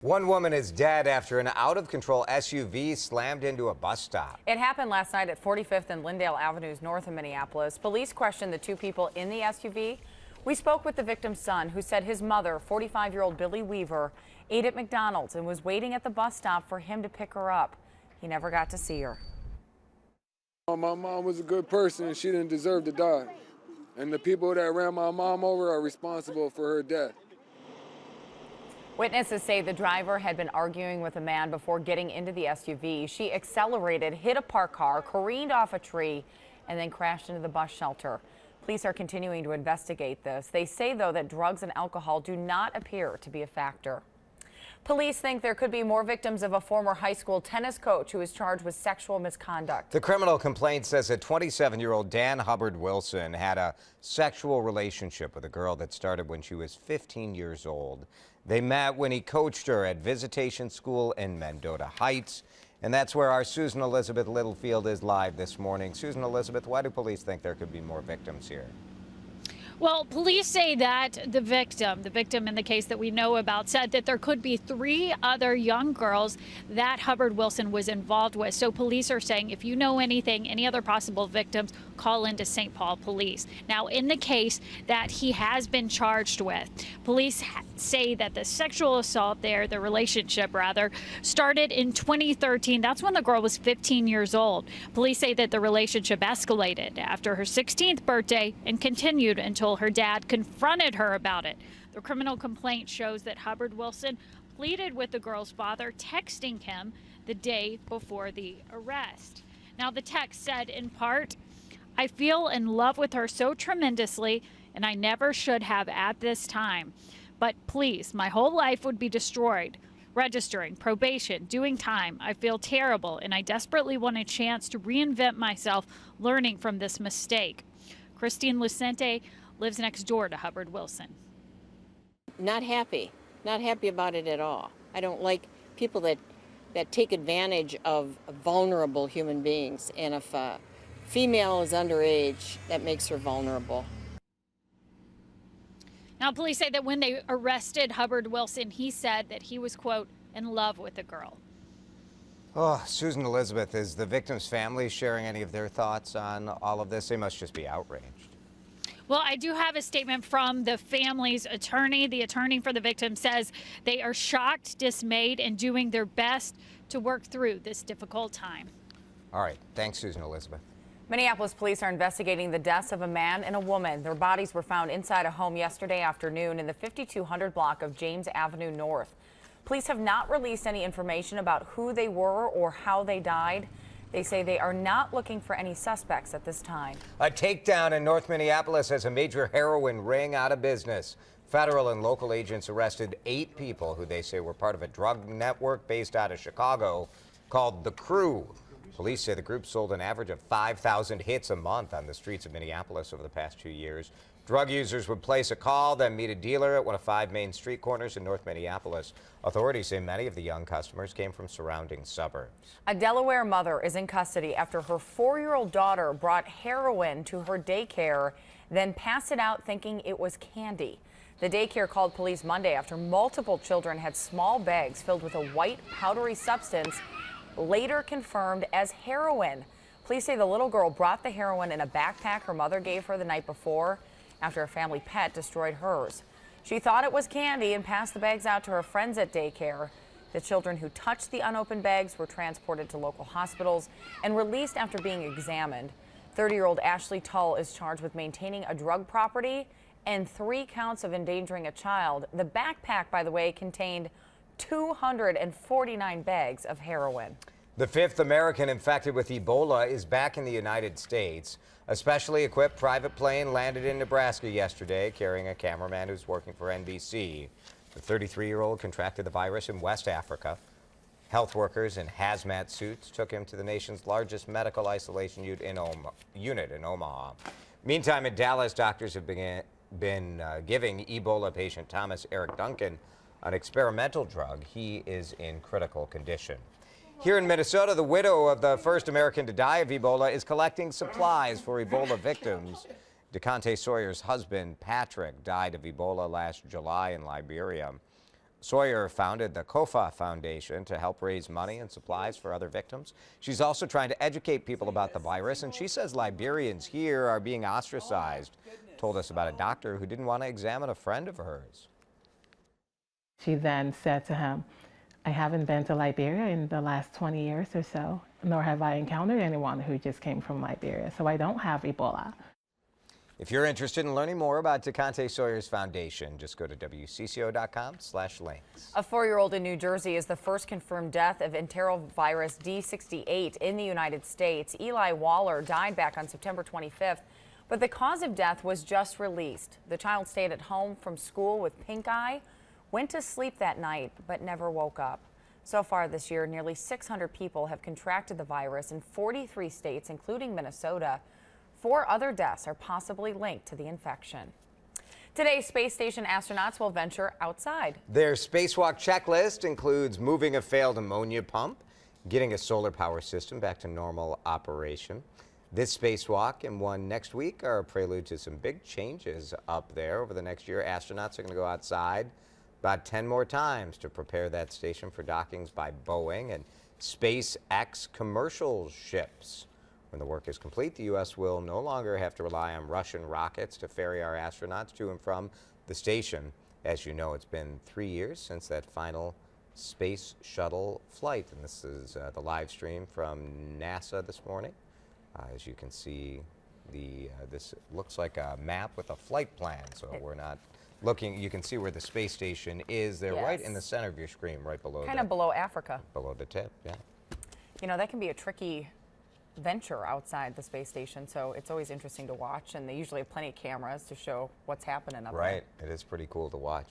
One woman is dead after an out-of-control SUV slammed into a bus stop. It happened last night at 45th and Lyndale Avenues north of Minneapolis. Police questioned the two people in the SUV. We spoke with the victim's son, who said his mother, 45-year-old Billy Weaver, ate at McDonald's and was waiting at the bus stop for him to pick her up. He never got to see her. My mom was a good person and she didn't deserve to die. And the people that ran my mom over are responsible for her death. Witnesses say the driver had been arguing with a man before getting into the SUV. She accelerated, hit a parked car, careened off a tree, and then crashed into the bus shelter. Police are continuing to investigate this. They say, though, that drugs and alcohol do not appear to be a factor. Police think there could be more victims of a former high school tennis coach who is charged with sexual misconduct. The criminal complaint says that 27-year-old Dan Hubbard Wilson had a sexual relationship with a girl that started when she was 15 years old. They met when he coached her at Visitation School in Mendota Heights. And that's where our Susan Elizabeth Littlefield is live this morning. Susan Elizabeth, why do police think there could be more victims here? Well, police say that the victim in the case that we know about, said that there could be 3 other young girls that Hubbard Wilson was involved with. So police are saying if you know anything, any other possible victims, call into St. Paul Police. Now, in the case that he has been charged with, police say that the sexual assault there, the relationship rather, started in 2013. That's when the girl was 15 years old. Police say that the relationship escalated after her 16th birthday and continued until her dad confronted her about it. The criminal complaint shows that Hubbard Wilson pleaded with the girl's father, texting him the day before the arrest. Now, the text said in part, "I feel in love with her so tremendously, and I never should have at this time. But please, my whole life would be destroyed. Registering, probation, doing time. I feel terrible, and I desperately want a chance to reinvent myself, learning from this mistake." Christine Lucente lives next door to Hubbard Wilson. Not happy about it at all. I don't like people that take advantage of vulnerable human beings. And if a female is underage, that makes her vulnerable. Now, police say that when they arrested Hubbard Wilson, he said that he was, quote, in love with the girl. Oh, Susan Elizabeth, is the victim's family sharing any of their thoughts on all of this? They must just be outraged. Well, I do have a statement from the family's attorney. The attorney for the victim says they are shocked, dismayed, and doing their best to work through this difficult time. All right. Thanks, Susan Elizabeth. Minneapolis police are investigating the deaths of a man and a woman. Their bodies were found inside a home yesterday afternoon in the 5200 block of James Avenue North. Police have not released any information about who they were or how they died. They say they are not looking for any suspects at this time. A takedown in North Minneapolis has a major heroin ring out of business. Federal and local agents arrested 8 people who they say were part of a drug network based out of Chicago called The Crew. Police say the group sold an average of 5,000 hits a month on the streets of Minneapolis over the past 2 years. Drug users would place a call, then meet a dealer at one of 5 main street corners in North Minneapolis. Authorities say many of the young customers came from surrounding suburbs. A Delaware mother is in custody after her 4-year-old daughter brought heroin to her daycare, then passed it out thinking it was candy. The daycare called police Monday after multiple children had small bags filled with a white powdery substance, later confirmed as heroin. Police say the little girl brought the heroin in a backpack her mother gave her the night before after a family pet destroyed hers. She thought it was candy and passed the bags out to her friends at daycare. The children who touched the unopened bags were transported to local hospitals and released after being examined. 30-year-old Ashley Tull is charged with maintaining a drug property and 3 counts of endangering a child. The backpack, by the way, contained 249 bags of heroin. The 5th American infected with Ebola is back in the United States. A specially equipped private plane landed in Nebraska yesterday, carrying a cameraman who's working for NBC. The 33-year-old contracted the virus in West Africa. Health workers in hazmat suits took him to the nation's largest medical isolation unit in Omaha. Meantime, in Dallas, doctors have been giving Ebola patient Thomas Eric Duncan an experimental drug. He is in critical condition. Here in Minnesota, the widow of the first American to die of Ebola is collecting supplies for Ebola victims. DeConte Sawyer's husband, Patrick, died of Ebola last July in Liberia. Sawyer founded the Kofa Foundation to help raise money and supplies for other victims. She's also trying to educate people about the virus, and she says Liberians here are being ostracized. Told us about a doctor who didn't want to examine a friend of hers. She then said to him, "I haven't been to Liberia in the last 20 years or so, nor have I encountered anyone who just came from Liberia, so I don't have Ebola." If you're interested in learning more about DeConte Sawyer's foundation, just go to WCCO.com/links. A 4-year-old in New Jersey is the first confirmed death of enterovirus D68 in the United States. Eli Waller died back on September 25th, but the cause of death was just released. The child stayed at home from school with pink eye, went to sleep that night, but never woke up. So far this year, nearly 600 people have contracted the virus in 43 states, including Minnesota. 4 other deaths are possibly linked to the infection. Today, space station astronauts will venture outside. Their spacewalk checklist includes moving a failed ammonia pump, getting a solar power system back to normal operation. This spacewalk and one next week are a prelude to some big changes up there. Over the next year, astronauts are going to go outside about 10 more times to prepare that station for dockings by Boeing and SpaceX commercial ships. When the work is complete, the U.S. will no longer have to rely on Russian rockets to ferry our astronauts to and from the station. As you know, it's been 3 years since that final space shuttle flight. And this is the live stream from NASA this morning. As you can see, this looks like a map with a flight plan. So we're not looking, you can see where the space station is. They're right in the center of your screen, right below Kind of below Africa. Below the tip, yeah. You know, that can be a tricky venture outside the space station, so it's always interesting to watch, and they usually have plenty of cameras to show what's happening up there. Right, it is pretty cool to watch.